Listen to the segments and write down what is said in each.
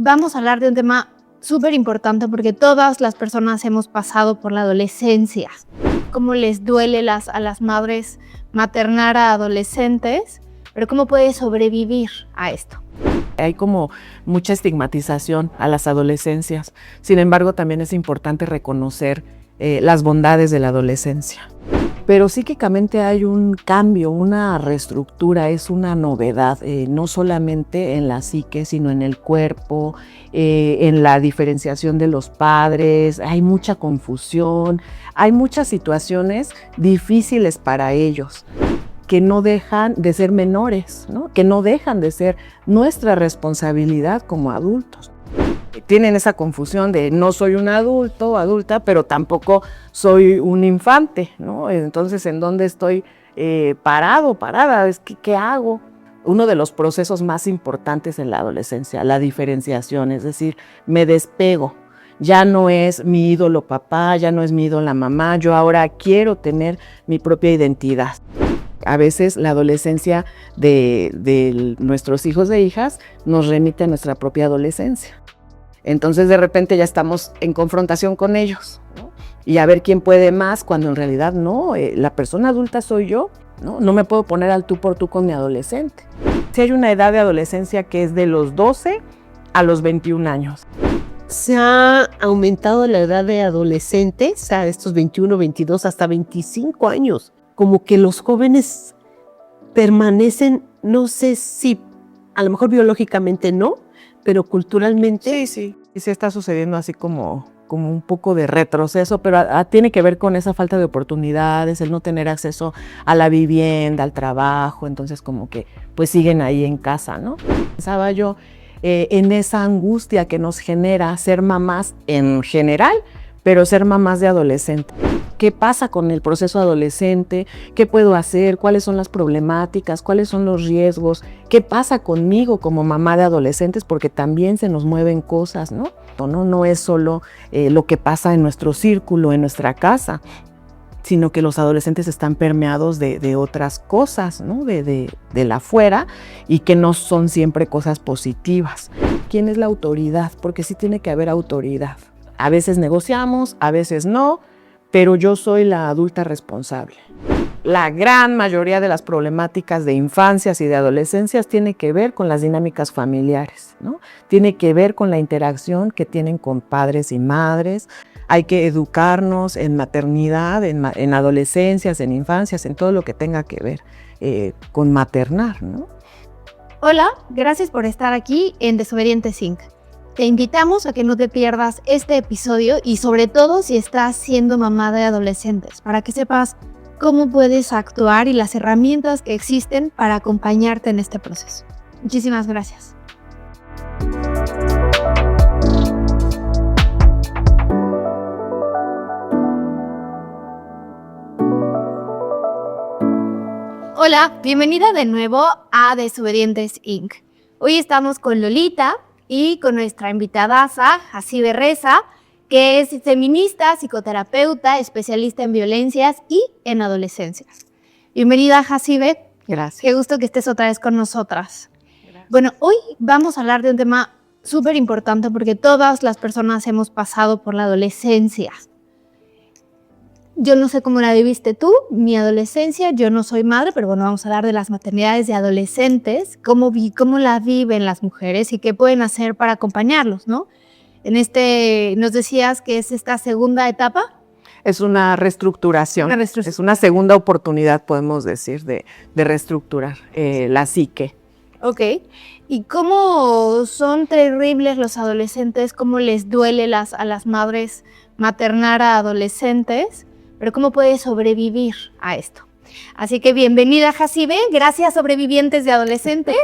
vamos a hablar de un tema súper importante porque todas las personas hemos pasado por la adolescencia. Cómo les duele a las madres maternar a adolescentes, pero cómo puede sobrevivir a esto. Hay como mucha estigmatización a las adolescencias. Sin embargo, también es importante reconocer las bondades de la adolescencia. Pero psíquicamente hay un cambio, una reestructura, es una novedad, no solamente en la psique, sino en el cuerpo, en la diferenciación de los padres. Hay mucha confusión, hay muchas situaciones difíciles para ellos, que no dejan de ser menores, ¿no? Que no dejan de ser nuestra responsabilidad como adultos. Tienen esa confusión de no soy un adulto o adulta, pero tampoco soy un infante, ¿no? Entonces, ¿en dónde estoy parado, parada? ¿Qué hago? Uno de los procesos más importantes en la adolescencia, la diferenciación, es decir, me despego. Ya no es mi ídolo papá, ya no es mi ídola mamá, yo ahora quiero tener mi propia identidad. A veces la adolescencia de nuestros hijos e hijas nos remite a nuestra propia adolescencia. Entonces de repente ya estamos en confrontación con ellos, ¿no? Y a ver quién puede más, cuando en realidad no, la persona adulta soy yo, ¿no? No me puedo poner al tú por tú con mi adolescente. Sí hay una edad de adolescencia que es de los 12 a los 21 años. Se ha aumentado la edad de adolescentes a estos 21, 22, hasta 25 años. Como que los jóvenes permanecen, no sé si a lo mejor biológicamente no, pero culturalmente. Sí está sucediendo así como un poco de retroceso, pero tiene que ver con esa falta de oportunidades, el no tener acceso a la vivienda, al trabajo, entonces como que pues siguen ahí en casa, ¿no? Pensaba yo en esa angustia que nos genera ser mamás en general, pero ser mamás de adolescente. ¿Qué pasa con el proceso adolescente? ¿Qué puedo hacer? ¿Cuáles son las problemáticas? ¿Cuáles son los riesgos? ¿Qué pasa conmigo como mamá de adolescentes? Porque también se nos mueven cosas, ¿no? No es solo lo que pasa en nuestro círculo, en nuestra casa, sino que los adolescentes están permeados de otras cosas, ¿no? De la afuera, y que no son siempre cosas positivas. ¿Quién es la autoridad? Porque sí tiene que haber autoridad. A veces negociamos, a veces no, pero yo soy la adulta responsable. La gran mayoría de las problemáticas de infancias y de adolescencias tiene que ver con las dinámicas familiares, ¿no? Tiene que ver con la interacción que tienen con padres y madres. Hay que educarnos en maternidad, en adolescencias, en infancias, en todo lo que tenga que ver con maternar, ¿no? Hola, gracias por estar aquí en Desobedientes Inc. Te invitamos a que no te pierdas este episodio y sobre todo si estás siendo mamá de adolescentes, para que sepas cómo puedes actuar y las herramientas que existen para acompañarte en este proceso. Muchísimas gracias. Hola, bienvenida de nuevo a Desobedientes Inc. Hoy estamos con Lolita y con nuestra invitadaza, Hasibe Reza, que es feminista, psicoterapeuta, especialista en violencias y en adolescencias. Bienvenida, Hasibe. Gracias. Qué gusto que estés otra vez con nosotras. Gracias. Bueno, hoy vamos a hablar de un tema súper importante porque todas las personas hemos pasado por la adolescencia. Yo no sé cómo la viviste tú, mi adolescencia, yo no soy madre, pero bueno, vamos a hablar de las maternidades de adolescentes, cómo la viven las mujeres y qué pueden hacer para acompañarlos, ¿no? Nos decías que es esta segunda etapa. Es una reestructuración. Es una segunda oportunidad, podemos decir, de reestructurar la psique. Ok. ¿Y cómo son terribles los adolescentes? ¿Cómo les duele a las madres maternar a adolescentes? Pero ¿cómo puede sobrevivir a esto? Así que bienvenida, Hasibe. Gracias, sobrevivientes de adolescentes.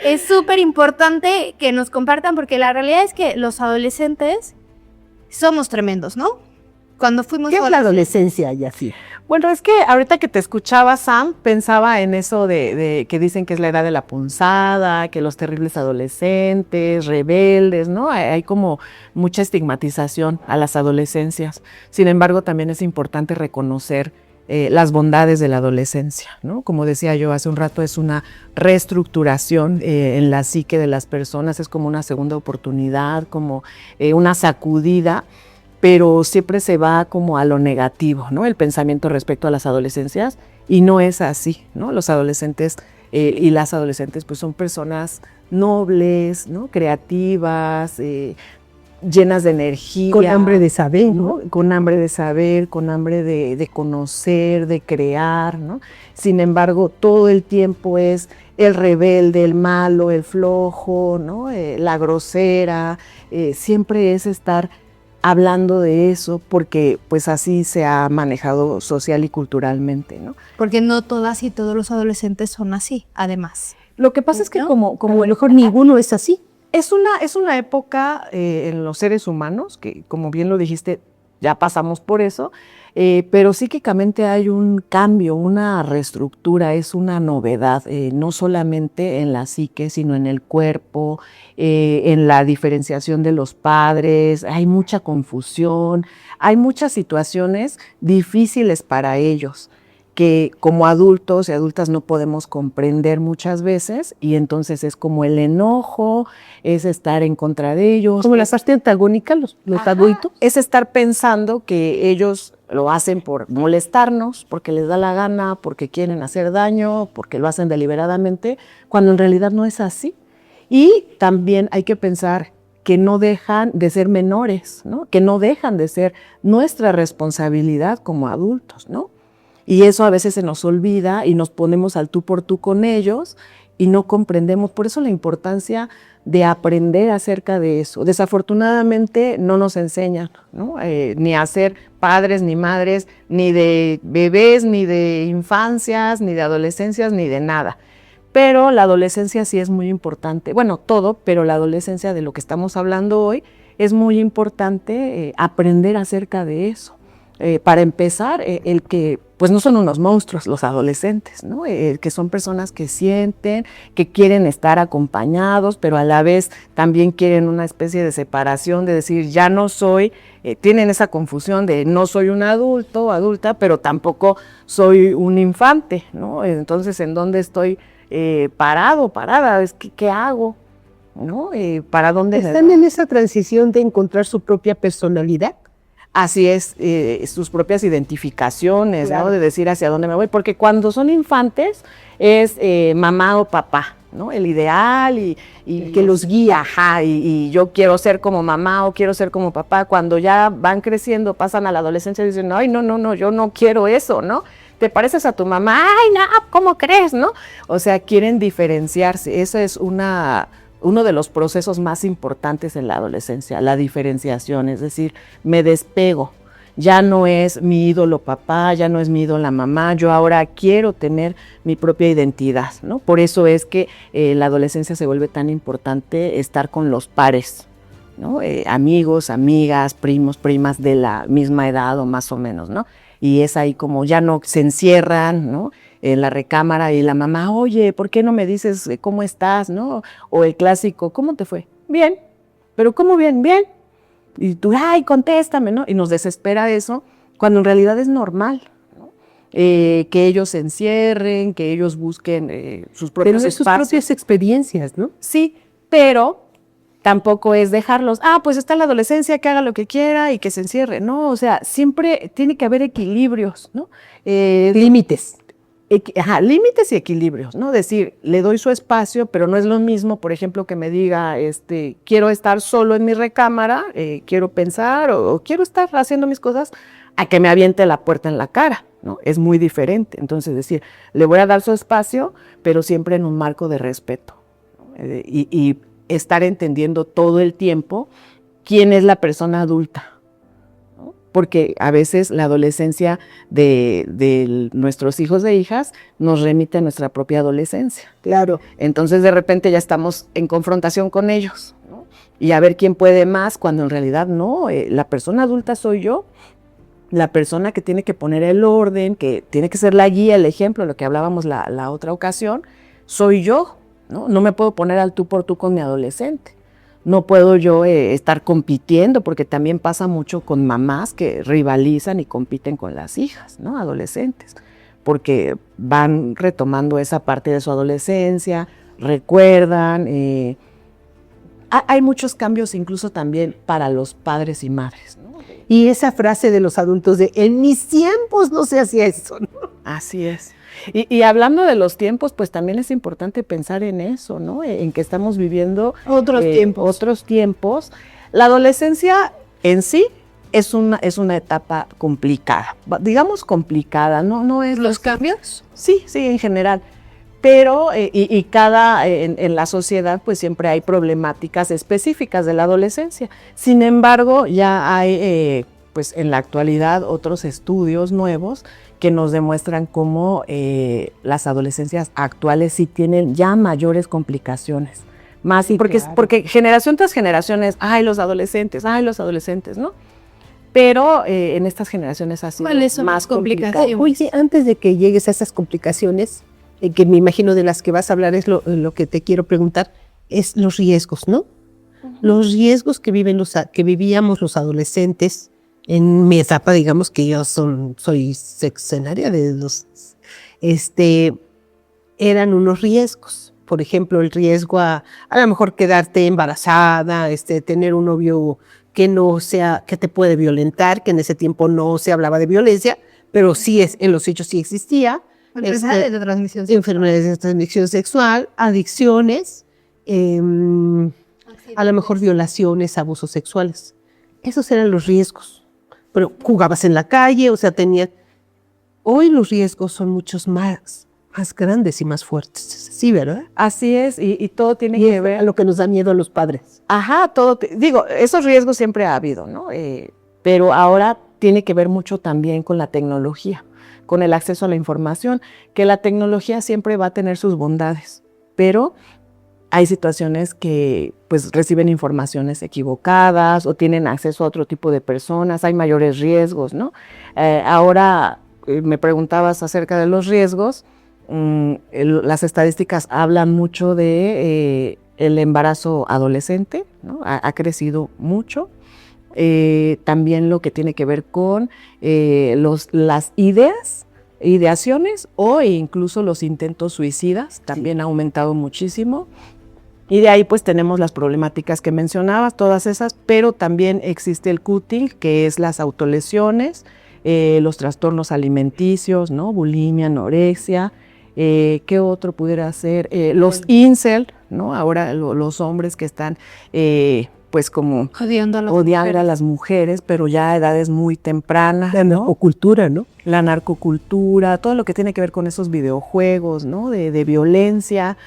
Es súper importante que nos compartan porque la realidad es que los adolescentes somos tremendos, ¿no? Cuando fuimos... ¿Qué es la adolescencia, Yací? Bueno, es que ahorita que te escuchaba, Sam, pensaba en eso de que dicen que es la edad de la punzada, que los terribles adolescentes, rebeldes, ¿no? Hay como mucha estigmatización a las adolescencias. Sin embargo, también es importante reconocer las bondades de la adolescencia, ¿no? Como decía yo hace un rato, es una reestructuración en la psique de las personas, es como una segunda oportunidad, como una sacudida, pero siempre se va como a lo negativo, ¿no? El pensamiento respecto a las adolescencias, y no es así, ¿no? Los adolescentes y las adolescentes pues son personas nobles, ¿no? Creativas, llenas de energía. Con hambre de saber, ¿no? Con hambre de saber, con hambre de conocer, de crear, ¿no? Sin embargo, todo el tiempo es el rebelde, el malo, el flojo, ¿no? La grosera, siempre es estar hablando de eso porque pues así se ha manejado social y culturalmente, ¿no? Porque no todas y todos los adolescentes son así, además. Lo que pasa es que ¿No? como A lo mejor ninguno es así. es una época en los seres humanos, que como bien lo dijiste, ya pasamos por eso, pero psíquicamente hay un cambio, una reestructura, es una novedad, no solamente en la psique, sino en el cuerpo, en la diferenciación de los padres, hay mucha confusión, hay muchas situaciones difíciles para ellos, que como adultos y adultas no podemos comprender muchas veces, y entonces es como el enojo, es estar en contra de ellos. Como la parte antagónica, los adultos. Es estar pensando que ellos lo hacen por molestarnos, porque les da la gana, porque quieren hacer daño, porque lo hacen deliberadamente, cuando en realidad no es así. Y también hay que pensar que no dejan de ser menores, ¿no? Que no dejan de ser nuestra responsabilidad como adultos, ¿no? Y eso a veces se nos olvida y nos ponemos al tú por tú con ellos y no comprendemos. Por eso la importancia de aprender acerca de eso. Desafortunadamente no nos enseñan, ¿no? Ni a ser padres ni madres, ni de bebés, ni de infancias, ni de adolescencias, ni de nada. Pero la adolescencia sí es muy importante. Bueno, todo, pero la adolescencia de lo que estamos hablando hoy es muy importante aprender acerca de eso. Para empezar, el que pues no son unos monstruos los adolescentes, ¿no? Que son personas que sienten, que quieren estar acompañados, pero a la vez también quieren una especie de separación, de decir, ya no soy, tienen esa confusión de no soy un adulto, adulta, pero tampoco soy un infante, ¿no? Entonces, ¿en dónde estoy parado, parada? ¿Qué hago? ¿No? ¿Para dónde? Están en esa transición de encontrar su propia personalidad. Así es, sus propias identificaciones, Claro. ¿no? De decir hacia dónde me voy, porque cuando son infantes es mamá o papá, ¿no? El ideal y que los guía, ajá, y yo quiero ser como mamá o quiero ser como papá. Cuando ya van creciendo, pasan a la adolescencia y dicen, ay, no, yo no quiero eso, ¿no? Te pareces a tu mamá, ay, no, ¿cómo crees, no? O sea, quieren diferenciarse, esa es uno de los procesos más importantes en la adolescencia, la diferenciación, es decir, me despego, ya no es mi ídolo papá, ya no es mi ídola mamá, yo ahora quiero tener mi propia identidad, ¿no? Por eso es que la adolescencia se vuelve tan importante estar con los pares, ¿no? Amigos, amigas, primos, primas de la misma edad o más o menos, ¿no? Y es ahí como ya no se encierran, ¿no? En la recámara y la mamá, oye, ¿por qué no me dices cómo estás, no? O el clásico, ¿cómo te fue? Bien, pero ¿cómo bien? Bien. Y tú, ay, contéstame, ¿no? Y nos desespera eso, cuando en realidad es normal, ¿no? Que ellos se encierren, que ellos busquen sus propios Pero de sus espacios. propias experiencias, ¿no? Sí, pero tampoco es dejarlos, pues está en la adolescencia, que haga lo que quiera y que se encierre. No, o sea, siempre tiene que haber equilibrios, ¿no? Límites. Límites y equilibrios, ¿no? Decir, le doy su espacio, pero no es lo mismo, por ejemplo, que me diga, quiero estar solo en mi recámara, quiero pensar o quiero estar haciendo mis cosas, a que me aviente la puerta en la cara, ¿no? Es muy diferente. Entonces, decir, le voy a dar su espacio, pero siempre en un marco de respeto, ¿no? Y estar entendiendo todo el tiempo quién es la persona adulta, ¿no? Porque a veces la adolescencia de nuestros hijos e hijas nos remite a nuestra propia adolescencia. Claro. Entonces de repente ya estamos en confrontación con ellos, ¿no? Y a ver quién puede más, cuando en realidad no, la persona adulta soy yo, la persona que tiene que poner el orden, que tiene que ser la guía, el ejemplo, lo que hablábamos la otra ocasión, soy yo, ¿no? No me puedo poner al tú por tú con mi adolescente. No puedo yo estar compitiendo, porque también pasa mucho con mamás que rivalizan y compiten con las hijas, ¿no? Adolescentes, porque van retomando esa parte de su adolescencia, recuerdan. Hay muchos cambios incluso también para los padres y madres, ¿no? Y esa frase de los adultos de en mis tiempos no se hacía eso, ¿no? Así es. Y hablando de los tiempos, pues también es importante pensar en eso, ¿no? En que estamos viviendo Otros tiempos. otros tiempos. La adolescencia en sí es una etapa complicada, digamos complicada, no es... ¿Los cambios? Sí, en general. Pero, en la sociedad, pues siempre hay problemáticas específicas de la adolescencia. Sin embargo, ya hay, pues en la actualidad, otros estudios nuevos que nos demuestran cómo las adolescencias actuales sí tienen ya mayores complicaciones. Más, Sí, porque, claro. porque generación tras generación es, ay, los adolescentes, ¿no? Pero en estas generaciones ha sido ¿Cuáles son más las complicaciones? complicado. Oye, antes de que llegues a esas complicaciones, que me imagino de las que vas a hablar es lo que te quiero preguntar, es los riesgos, ¿no? Los riesgos que vivíamos los adolescentes en mi etapa, digamos que yo soy sexenaria de los, eran unos riesgos. Por ejemplo, el riesgo a lo mejor quedarte embarazada, tener un novio que te puede violentar, que en ese tiempo no se hablaba de violencia, pero sí en los hechos sí existía. Enfermedades de transmisión sexual. Enfermedades de transmisión sexual, adicciones, a lo mejor violaciones, abusos sexuales. Esos eran los riesgos. Pero jugabas en la calle, o sea, Hoy los riesgos son muchos más grandes y más fuertes. Sí, ¿verdad? Así es, y todo tiene Y que es ver... a lo que nos da miedo a los padres. Ajá, digo, esos riesgos siempre ha habido, ¿no? Pero ahora tiene que ver mucho también con la tecnología, con el acceso a la información, que la tecnología siempre va a tener sus bondades, pero hay situaciones que pues reciben informaciones equivocadas o tienen acceso a otro tipo de personas, hay mayores riesgos, ¿no? Ahora me preguntabas acerca de los riesgos, las estadísticas hablan mucho de el embarazo adolescente, ¿no? Ha crecido mucho. También lo que tiene que ver con las ideaciones o incluso los intentos suicidas, también ha aumentado muchísimo. Y de ahí pues tenemos las problemáticas que mencionabas, todas esas, pero también existe el cutting, que es las autolesiones, los trastornos alimenticios, ¿no? Bulimia, anorexia. ¿Qué otro pudiera ser? Los incel, ¿no? Ahora los hombres que están pues como Odiando a las odiando mujeres. a las mujeres, pero ya a edades muy tempranas, La ¿no? narcocultura, ¿no? La narcocultura, todo lo que tiene que ver con esos videojuegos, ¿no? De violencia,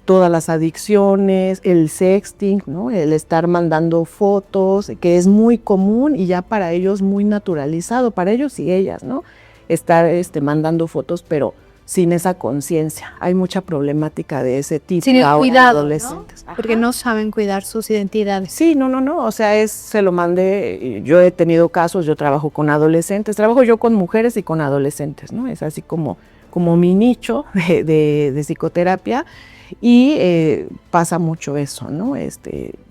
todas las adicciones, el sexting, ¿no? El estar mandando fotos, que es muy común y ya para ellos muy naturalizado, para ellos y ellas, ¿no? Estar mandando fotos, pero sin esa conciencia. Hay mucha problemática de ese tipo. Sin el ahora en cuidado, adolescentes. ¿no? Porque no saben cuidar sus identidades. Sí, no, o sea, se lo mandé, yo he tenido casos, yo trabajo con adolescentes, trabajo yo con mujeres y con adolescentes, ¿no? Es así como mi nicho de psicoterapia y pasa mucho eso, ¿no?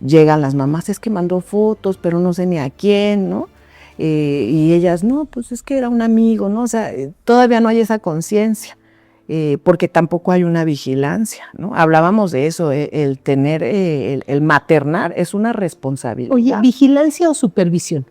Llegan las mamás, es que mandó fotos, pero no sé ni a quién, ¿no? Y ellas, no, pues es que era un amigo, ¿no? O sea, todavía no hay esa conciencia. Porque tampoco hay una vigilancia, ¿no? Hablábamos de eso, el tener, el maternar es una responsabilidad. Oye, ¿vigilancia o supervisión?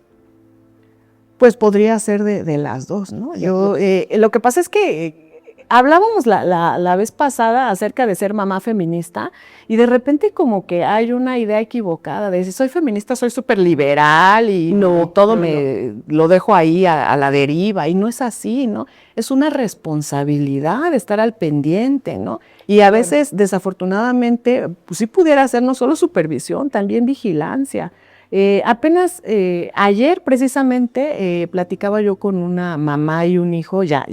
Pues podría ser de las dos, ¿no? Lo que pasa es que hablábamos la vez pasada acerca de ser mamá feminista y de repente como que hay una idea equivocada de si soy feminista soy súper liberal y lo dejo ahí a la deriva y no es así, ¿no? Es una responsabilidad estar al pendiente, ¿no? Y a veces desafortunadamente pues sí pudiera ser no solo supervisión, también vigilancia. Apenas ayer precisamente platicaba yo con una mamá y un hijo ya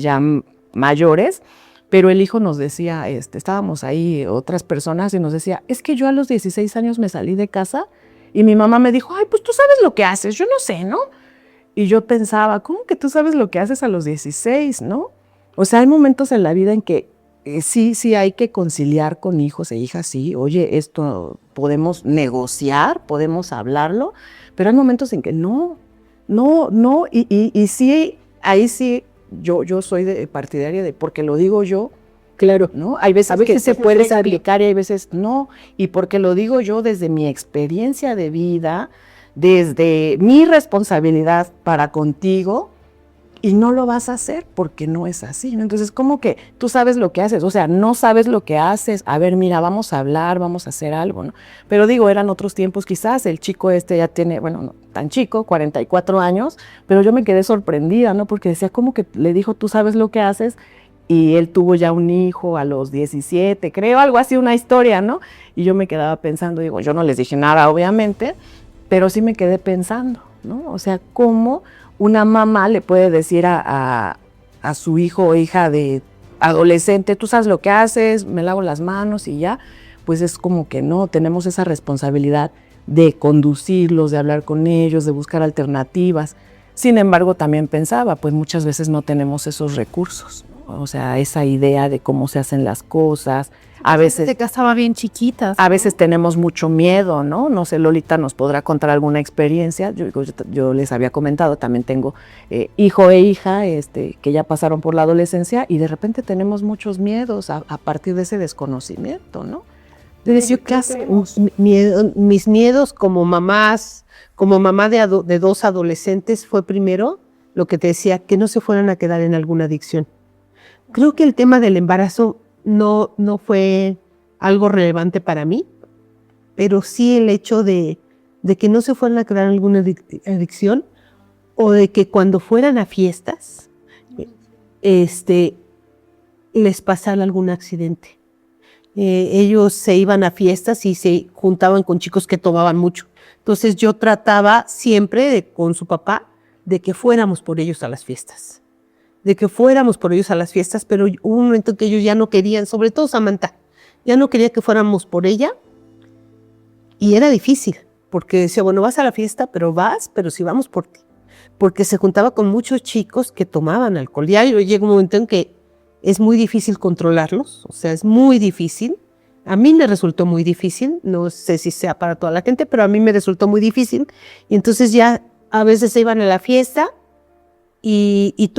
mayores, pero el hijo nos decía, estábamos ahí otras personas y nos decía, es que yo a los 16 años me salí de casa y mi mamá me dijo, ay, pues tú sabes lo que haces, yo no sé, ¿no? Y yo pensaba, ¿cómo que tú sabes lo que haces a los 16, no? O sea, hay momentos en la vida en que sí hay que conciliar con hijos e hijas, sí, oye, esto podemos negociar, podemos hablarlo, pero hay momentos en que no, y sí, ahí sí, yo soy partidaria de, porque lo digo yo, Claro. ¿no? Hay veces, A veces que se se puede puede explicar y hay veces no, y porque lo digo yo desde mi experiencia de vida, desde mi responsabilidad para contigo, y no lo vas a hacer porque no es así, ¿no? Entonces, como que tú sabes lo que haces, o sea, no sabes lo que haces, a ver, mira, vamos a hablar, vamos a hacer algo, ¿no? Pero digo, eran otros tiempos quizás, el chico ya tiene, bueno, no tan chico, 44 años, pero yo me quedé sorprendida, ¿no? Porque decía, como que le dijo, tú sabes lo que haces, y él tuvo ya un hijo a los 17, creo, algo así, una historia, ¿no? Y yo me quedaba pensando, digo, yo no les dije nada, obviamente, pero sí me quedé pensando, ¿no? O sea, ¿cómo una mamá le puede decir a su hijo o hija de adolescente, tú sabes lo que haces, me lavo las manos y ya? Pues es como que no, tenemos esa responsabilidad de conducirlos, de hablar con ellos, de buscar alternativas. Sin embargo, también pensaba, pues muchas veces no tenemos esos recursos, ¿no? O sea, esa idea de cómo se hacen las cosas. A veces se casaba bien chiquitas. a veces tenemos mucho miedo, ¿no? No sé, Lolita nos podrá contar alguna experiencia. Yo les había comentado, también tengo hijo e hija que ya pasaron por la adolescencia y de repente tenemos muchos miedos a partir de ese desconocimiento, ¿no? Entonces, yo casi, mis miedos como mamá de dos adolescentes fue primero lo que te decía, que no se fueran a quedar en alguna adicción. Creo que el tema del embarazo no fue algo relevante para mí, pero sí el hecho de que no se fueran a quedar en alguna adicción o de que cuando fueran a fiestas, les pasara algún accidente. Ellos se iban a fiestas y se juntaban con chicos que tomaban mucho. Entonces yo trataba siempre con su papá de que fuéramos por ellos a las fiestas. Pero hubo un momento que ellos ya no querían, sobre todo Samantha, ya no quería que fuéramos por ella y era difícil, porque decía, bueno, vas a la fiesta, pero si vamos por ti. Porque se juntaba con muchos chicos que tomaban alcohol. Ya llega un momento en que es muy difícil controlarlos, o sea, es muy difícil. A mí me resultó muy difícil, no sé si sea para toda la gente, pero a mí me resultó muy difícil. Y entonces ya a veces se iban a la fiesta y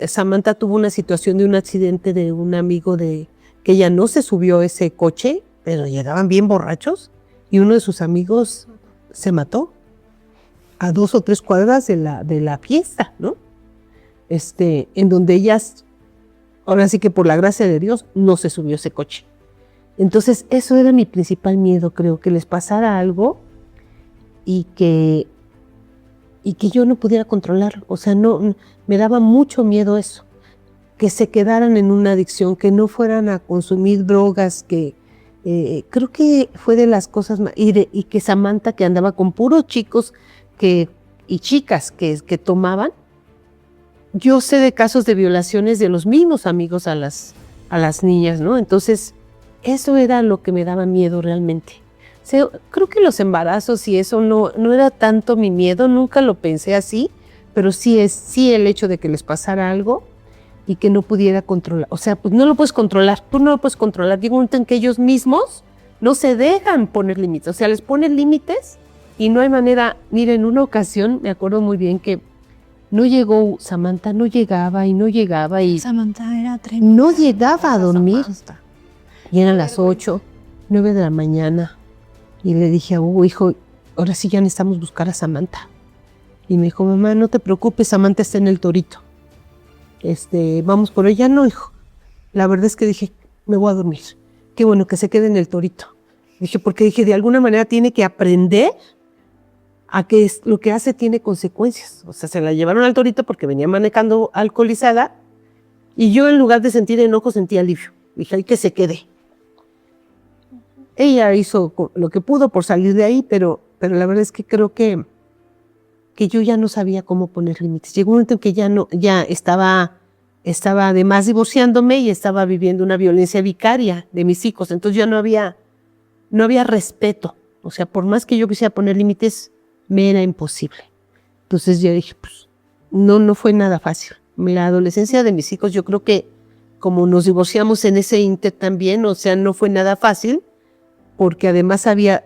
Samantha tuvo una situación de un accidente de un amigo que ella no se subió a ese coche, pero llegaban bien borrachos y uno de sus amigos se mató a 2 o 3 cuadras de la fiesta, ¿no? En donde ellas, ahora sí que por la gracia de Dios, no se subió ese coche. Entonces, eso era mi principal miedo, creo, que les pasara algo y que yo no pudiera controlarlo. O sea, no, me daba mucho miedo eso, que se quedaran en una adicción, que no fueran a consumir drogas, que creo que fue de las cosas más, y que Samantha, que andaba con puros chicos y chicas que tomaban. Yo sé de casos de violaciones de los mismos amigos a las niñas, ¿no? Entonces, eso era lo que me daba miedo realmente. O sea, creo que los embarazos y eso no era tanto mi miedo, nunca lo pensé así, pero sí el hecho de que les pasara algo y que no pudiera controlar. O sea, pues no lo puedes controlar, tú no lo puedes controlar. Llega un momento en que ellos mismos no se dejan poner límites, o sea, les ponen límites y no hay manera. Mira, en una ocasión me acuerdo muy bien que no llegó Samantha, no llegaba y Samantha era tremenda. no llegaba a dormir. Y eran las 8, 9 de la mañana. Y le dije a Hugo, hijo, ahora sí ya necesitamos buscar a Samantha. Y me dijo, mamá, no te preocupes, Samantha está en el Torito. Vamos por ella. No, hijo. La verdad es que dije, me voy a dormir. Qué bueno que se quede en el Torito. Dije, porque de alguna manera tiene que aprender a que lo que hace tiene consecuencias. O sea, se la llevaron al Torito porque venía manejando alcoholizada y yo en lugar de sentir enojo sentía alivio. Dije, ay, que se quede. Ella hizo lo que pudo por salir de ahí, pero la verdad es que creo que yo ya no sabía cómo poner límites. Llegó un momento en que ya estaba además divorciándome y estaba viviendo una violencia vicaria de mis hijos. Entonces ya no había respeto. O sea, por más que yo quisiera poner límites, me era imposible. Entonces ya dije, pues, no fue nada fácil. La adolescencia de mis hijos, yo creo que como nos divorciamos en ese inter también, o sea, no fue nada fácil, porque además había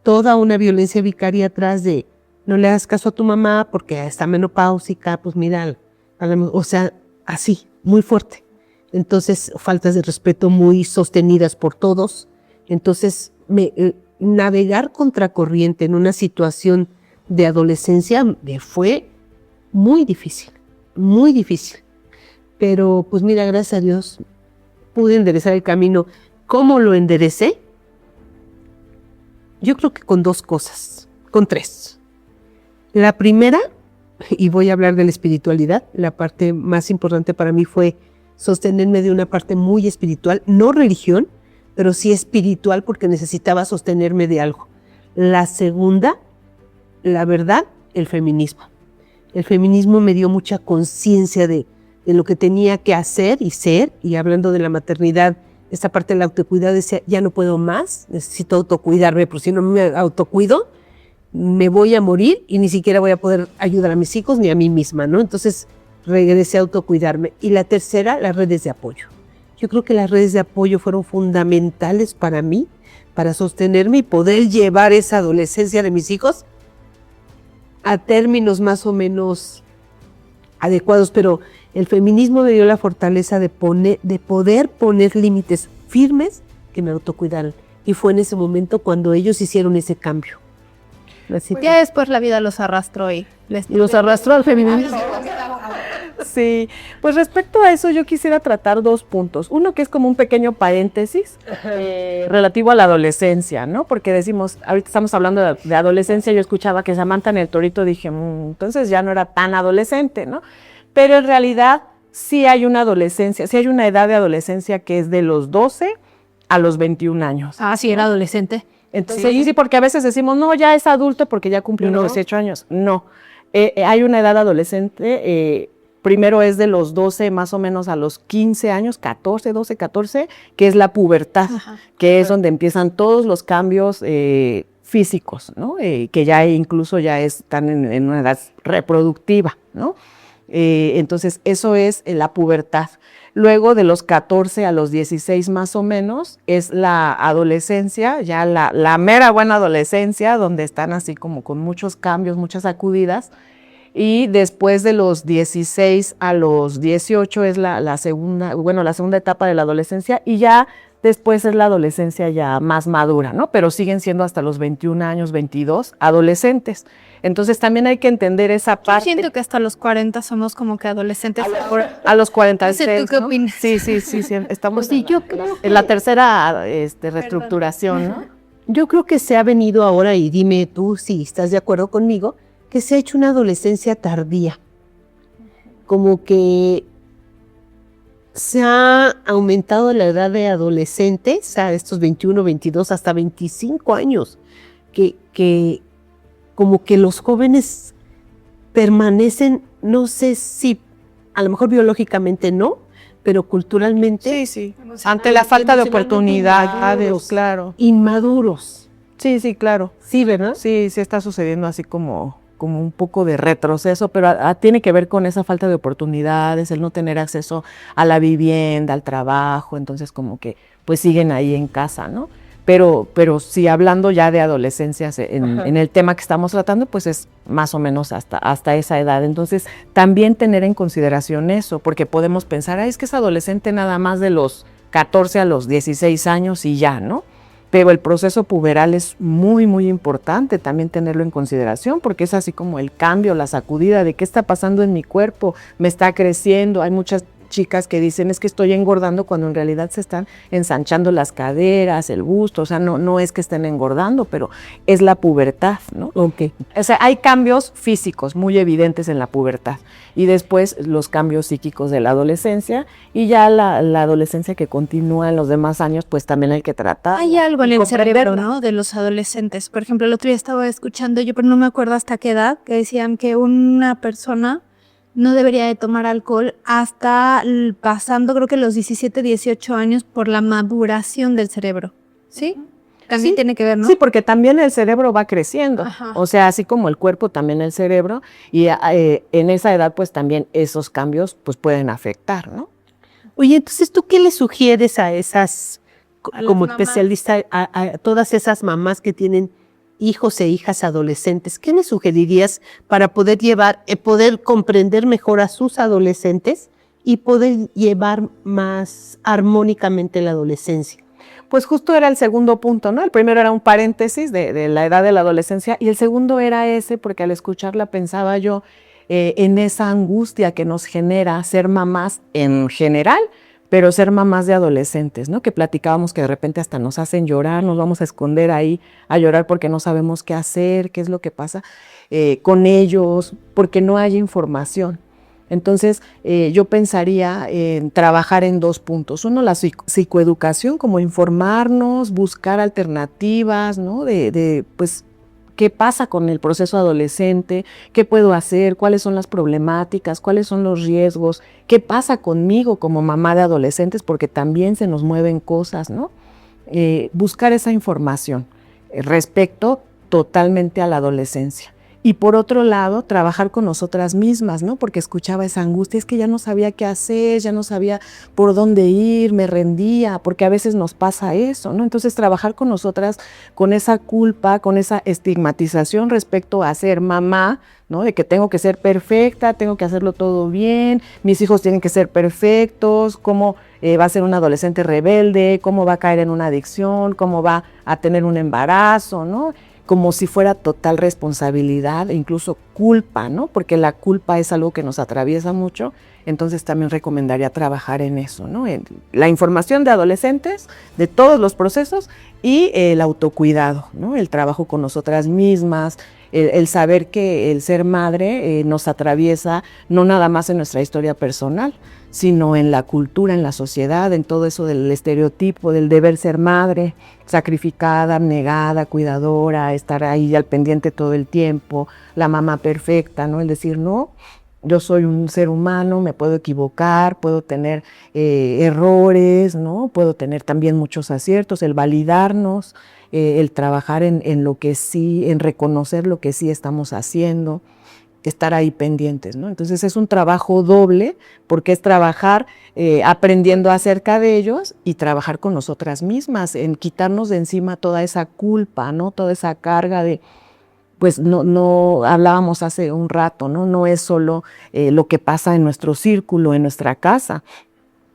toda una violencia vicaria atrás de no le hagas caso a tu mamá porque está menopáusica, pues mira, o sea, así, muy fuerte. Entonces, faltas de respeto muy sostenidas por todos. Entonces, navegar contracorriente en una situación de adolescencia me fue muy difícil, muy difícil. Pero, pues mira, gracias a Dios, pude enderezar el camino. ¿Cómo lo enderecé? Yo creo que con 2 cosas, con 3. La primera, y voy a hablar de la espiritualidad, la parte más importante para mí fue sostenerme de una parte muy espiritual, no religión, pero sí espiritual porque necesitaba sostenerme de algo. La segunda, la verdad, el feminismo. El feminismo me dio mucha conciencia de lo que tenía que hacer y ser, y hablando de la maternidad, esta parte del autocuidado, decía, ya no puedo más, necesito autocuidarme, porque si no me autocuido, me voy a morir y ni siquiera voy a poder ayudar a mis hijos ni a mí misma, ¿no? Entonces regresé a autocuidarme. Y la tercera, las redes de apoyo. Yo creo que las redes de apoyo fueron fundamentales para mí, para sostenerme y poder llevar esa adolescencia de mis hijos a términos más o menos adecuados, pero el feminismo me dio la fortaleza de poder poner límites firmes que me autocuidaran. Y fue en ese momento cuando ellos hicieron ese cambio. Así Ya después la vida los arrastró y los arrastró al feminismo. Sí, pues respecto a eso yo quisiera tratar 2 puntos. Uno que es como un pequeño paréntesis relativo a la adolescencia, ¿no? Porque decimos, ahorita estamos hablando de adolescencia, yo escuchaba que Samantha en el Torito, dije, entonces ya no era tan adolescente, ¿no? Pero en realidad sí hay una adolescencia, sí hay una edad de adolescencia que es de los 12 a los 21 años. Ah, sí, era adolescente. Entonces, sí, porque a veces decimos, no, ya es adulto porque ya cumplió unos 18 años. No, hay una edad adolescente, primero es de los 12 más o menos a los 15 años, 14, 12, 14, que es la pubertad, que es donde empiezan todos los cambios físicos, ¿no? Que ya incluso ya están en una edad reproductiva, ¿no? Entonces, eso es la pubertad. Luego, de los 14 a los 16 más o menos, es la adolescencia, ya la mera buena adolescencia, donde están así como con muchos cambios, muchas sacudidas. Y después de los 16 a los 18 es la segunda etapa de la adolescencia, y ya después es la adolescencia ya más madura, ¿no? Pero siguen siendo hasta los 21 años, 22, adolescentes. Entonces también hay que entender esa parte. Yo siento que hasta los 40 somos como que adolescentes. A los 46, No sé, ¿tú qué ¿no? opinas? Sí, estamos Sí, yo creo en la tercera reestructuración, ¿no? Yo creo que se ha venido ahora, y dime tú si estás de acuerdo conmigo, que se ha hecho una adolescencia tardía. Como que se ha aumentado la edad de adolescentes a estos 21, 22, hasta 25 años, que como que los jóvenes permanecen, no sé si, a lo mejor biológicamente no, pero culturalmente Sí. Ante la falta de oportunidades, inmaduros. claro. Inmaduros. Sí, claro. Sí, ¿verdad? Sí está sucediendo así como un poco de retroceso, pero tiene que ver con esa falta de oportunidades, el no tener acceso a la vivienda, al trabajo, entonces como que pues siguen ahí en casa, ¿no? Pero sí, hablando ya de adolescencias en el tema que estamos tratando, pues es más o menos hasta esa edad. Entonces, también tener en consideración eso, porque podemos pensar, es que es adolescente nada más de los 14 a los 16 años y ya, ¿no? Pero el proceso puberal es muy, muy importante también tenerlo en consideración, porque es así como el cambio, la sacudida de qué está pasando en mi cuerpo, me está creciendo. Hay muchas chicas que dicen, es que estoy engordando, cuando en realidad se están ensanchando las caderas, el busto, o sea, no es que estén engordando, pero es la pubertad, ¿no? Ok. O sea, hay cambios físicos muy evidentes en la pubertad, y después los cambios psíquicos de la adolescencia, y ya la adolescencia que continúa en los demás años, pues también hay que tratar. Hay algo en el cerebro, comprenderla. ¿no? De los adolescentes. Por ejemplo, el otro día estaba escuchando yo, pero no me acuerdo hasta qué edad, que decían que una persona no debería de tomar alcohol hasta pasando, creo que los 17, 18 años, por la maduración del cerebro. ¿Sí? También Sí, tiene que ver, ¿no? Sí, porque también el cerebro va creciendo, Ajá. o sea, así como el cuerpo, también el cerebro, y en esa edad pues también esos cambios pues pueden afectar, ¿no? Oye, entonces, ¿tú qué le sugieres a esas, A las como mamás. especialista, a todas esas mamás que tienen hijos e hijas adolescentes? ¿Qué me sugerirías para poder poder comprender mejor a sus adolescentes y poder llevar más armónicamente la adolescencia? Pues justo era el segundo punto, ¿no? El primero era un paréntesis de la edad de la adolescencia y el segundo era ese, porque al escucharla pensaba yo en esa angustia que nos genera ser mamás en general, pero ser mamás de adolescentes, ¿no? Que platicábamos que de repente hasta nos hacen llorar, nos vamos a esconder ahí a llorar porque no sabemos qué hacer, qué es lo que pasa con ellos, porque no hay información. Entonces, yo pensaría en trabajar en 2 puntos. Uno, la psicoeducación, como informarnos, buscar alternativas, ¿no? Pues, qué pasa con el proceso adolescente, qué puedo hacer, cuáles son las problemáticas, cuáles son los riesgos, qué pasa conmigo como mamá de adolescentes, porque también se nos mueven cosas, ¿no? Buscar esa información respecto totalmente a la adolescencia. Y por otro lado, trabajar con nosotras mismas, ¿no? Porque escuchaba esa angustia, es que ya no sabía qué hacer, ya no sabía por dónde ir, me rendía, porque a veces nos pasa eso, ¿no? Entonces, trabajar con nosotras, con esa culpa, con esa estigmatización respecto a ser mamá, ¿no? De que tengo que ser perfecta, tengo que hacerlo todo bien, mis hijos tienen que ser perfectos, cómo va a ser un adolescente rebelde, cómo va a caer en una adicción, cómo va a tener un embarazo, ¿no? Como si fuera total responsabilidad e incluso culpa, ¿no? Porque la culpa es algo que nos atraviesa mucho, entonces también recomendaría trabajar en eso, ¿no? En la información de adolescentes, de todos los procesos y el autocuidado, ¿no? El trabajo con nosotras mismas, el saber que el ser madre nos atraviesa no nada más en nuestra historia personal, sino en la cultura, en la sociedad, en todo eso del estereotipo, del deber ser madre, sacrificada, abnegada, cuidadora, estar ahí al pendiente todo el tiempo, la mamá perfecta, ¿no? El decir, no, yo soy un ser humano, me puedo equivocar, puedo tener errores, ¿no? Puedo tener también muchos aciertos, el validarnos, el trabajar en lo que sí, en reconocer lo que sí estamos haciendo, estar ahí pendientes, ¿no? Entonces es un trabajo doble, porque es trabajar aprendiendo acerca de ellos y trabajar con nosotras mismas, en quitarnos de encima toda esa culpa, ¿no? Toda esa carga de, pues no hablábamos hace un rato, ¿no? No es solo lo que pasa en nuestro círculo, en nuestra casa,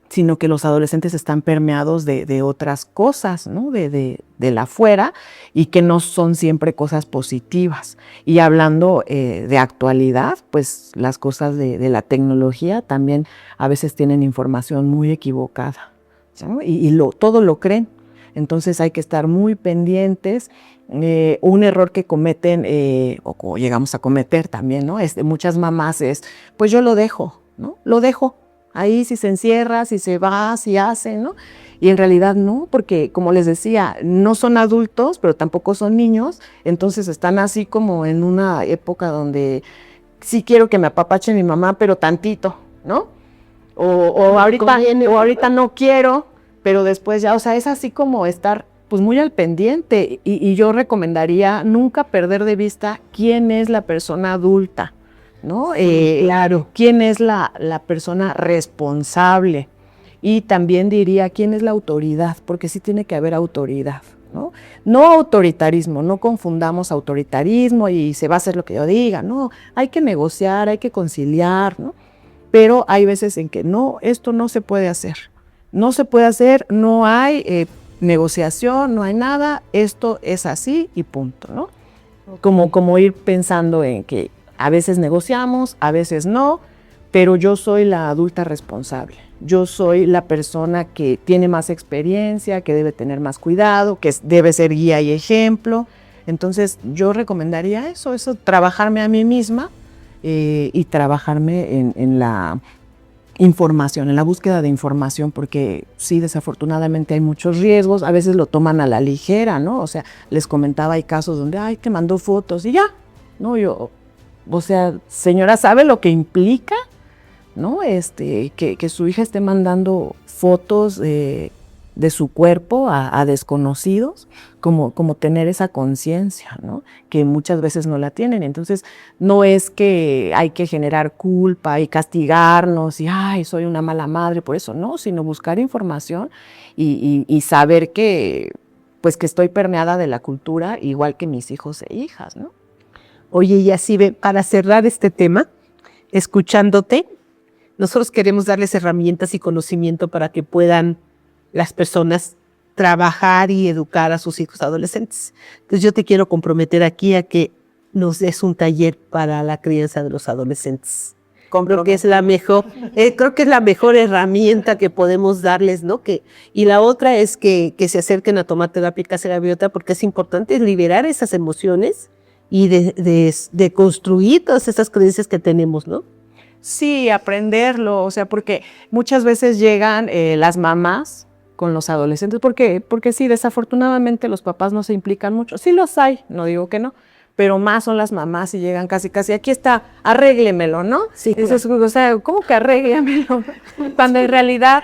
sino que los adolescentes están permeados de otras cosas, ¿no? De la afuera, y que no son siempre cosas positivas. Y hablando de actualidad, pues las cosas de la tecnología también a veces tienen información muy equivocada, ¿no? Y todo lo creen. Entonces hay que estar muy pendientes. Un error que cometen, o llegamos a cometer también, ¿no? Muchas mamás es, pues yo lo dejo, ¿no? Lo dejo. Ahí si se encierra, si se va, si hace, ¿no? Y en realidad no, porque como les decía, no son adultos, pero tampoco son niños, entonces están así como en una época donde sí quiero que me apapache mi mamá, pero tantito, ¿no? O ahorita no quiero, pero después ya, o sea, es así como estar pues muy al pendiente, y yo recomendaría nunca perder de vista quién es la persona adulta, ¿no? Claro. ¿Quién es la persona responsable? Y también diría, ¿quién es la autoridad? Porque sí tiene que haber autoridad, ¿no? No autoritarismo, no confundamos autoritarismo y se va a hacer lo que yo diga, no, hay que negociar, hay que conciliar, ¿no? Pero hay veces en que no, esto no se puede hacer, no se puede hacer, no hay negociación, no hay nada, esto es así y punto, ¿no? Como ir pensando en que a veces negociamos, a veces no, pero yo soy la adulta responsable. Yo soy la persona que tiene más experiencia, que debe tener más cuidado, que debe ser guía y ejemplo. Entonces yo recomendaría eso, trabajarme a mí misma y trabajarme en la información, en la búsqueda de información, porque sí, desafortunadamente hay muchos riesgos, a veces lo toman a la ligera, ¿no? O sea, les comentaba, hay casos donde, ay, te mandó fotos y ya, ¿no? O sea, señora, ¿sabe lo que implica, ¿no? Que su hija esté mandando fotos de su cuerpo a desconocidos, como tener esa conciencia, ¿no? Que muchas veces no la tienen. Entonces, no es que hay que generar culpa y castigarnos y, ay, soy una mala madre por eso, no, sino buscar información y saber que, pues, que estoy permeada de la cultura igual que mis hijos e hijas, ¿no? Oye, y así, para cerrar este tema, escuchándote, nosotros queremos darles herramientas y conocimiento para que puedan las personas trabajar y educar a sus hijos adolescentes. Entonces yo te quiero comprometer aquí a que nos des un taller para la crianza de los adolescentes. Creo que es la mejor herramienta que podemos darles, ¿no? Y la otra es que se acerquen a tomar terapia casera biota, porque es importante liberar esas emociones y de construir todas esas creencias que tenemos, ¿no? Sí, aprenderlo, o sea, porque muchas veces llegan las mamás con los adolescentes, porque sí, desafortunadamente los papás no se implican mucho. Sí los hay, no digo que no, pero más son las mamás y llegan casi, aquí está, arréglemelo, ¿no? Sí, claro. Dices, o sea, ¿cómo que arréglemelo? Cuando en realidad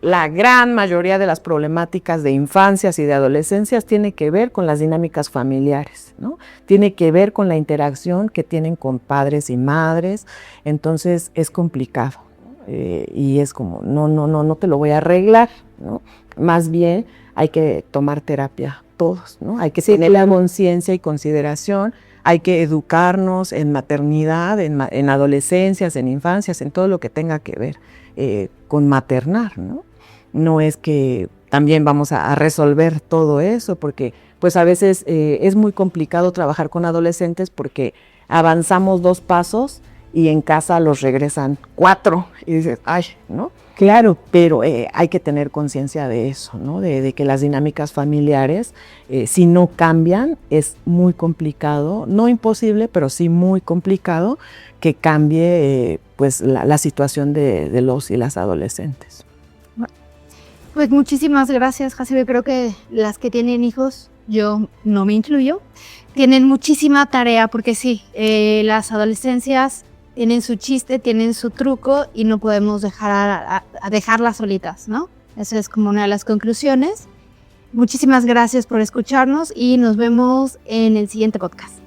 la gran mayoría de las problemáticas de infancias y de adolescencias tiene que ver con las dinámicas familiares, ¿no? Tiene que ver con la interacción que tienen con padres y madres, entonces es complicado, ¿no? Y es como, no te lo voy a arreglar, ¿no? Más bien hay que tomar terapia todos, ¿no? Hay que tener la conciencia y consideración, hay que educarnos en maternidad, en adolescencias, en infancias, en todo lo que tenga que ver con maternar, ¿no? No es que también vamos a resolver todo eso, porque pues a veces es muy complicado trabajar con adolescentes porque avanzamos 2 pasos y en casa los regresan 4 y dices, ay, ¿no? Claro. Pero hay que tener conciencia de eso, ¿no? De que las dinámicas familiares, si no cambian, es muy complicado, no imposible, pero sí muy complicado que cambie pues la situación de los y las adolescentes. Pues muchísimas gracias, Jacibe. Creo que las que tienen hijos, yo no me incluyo, tienen muchísima tarea porque sí, las adolescencias tienen su chiste, tienen su truco y no podemos dejarlas solitas, ¿no? Esa es como una de las conclusiones. Muchísimas gracias por escucharnos y nos vemos en el siguiente podcast.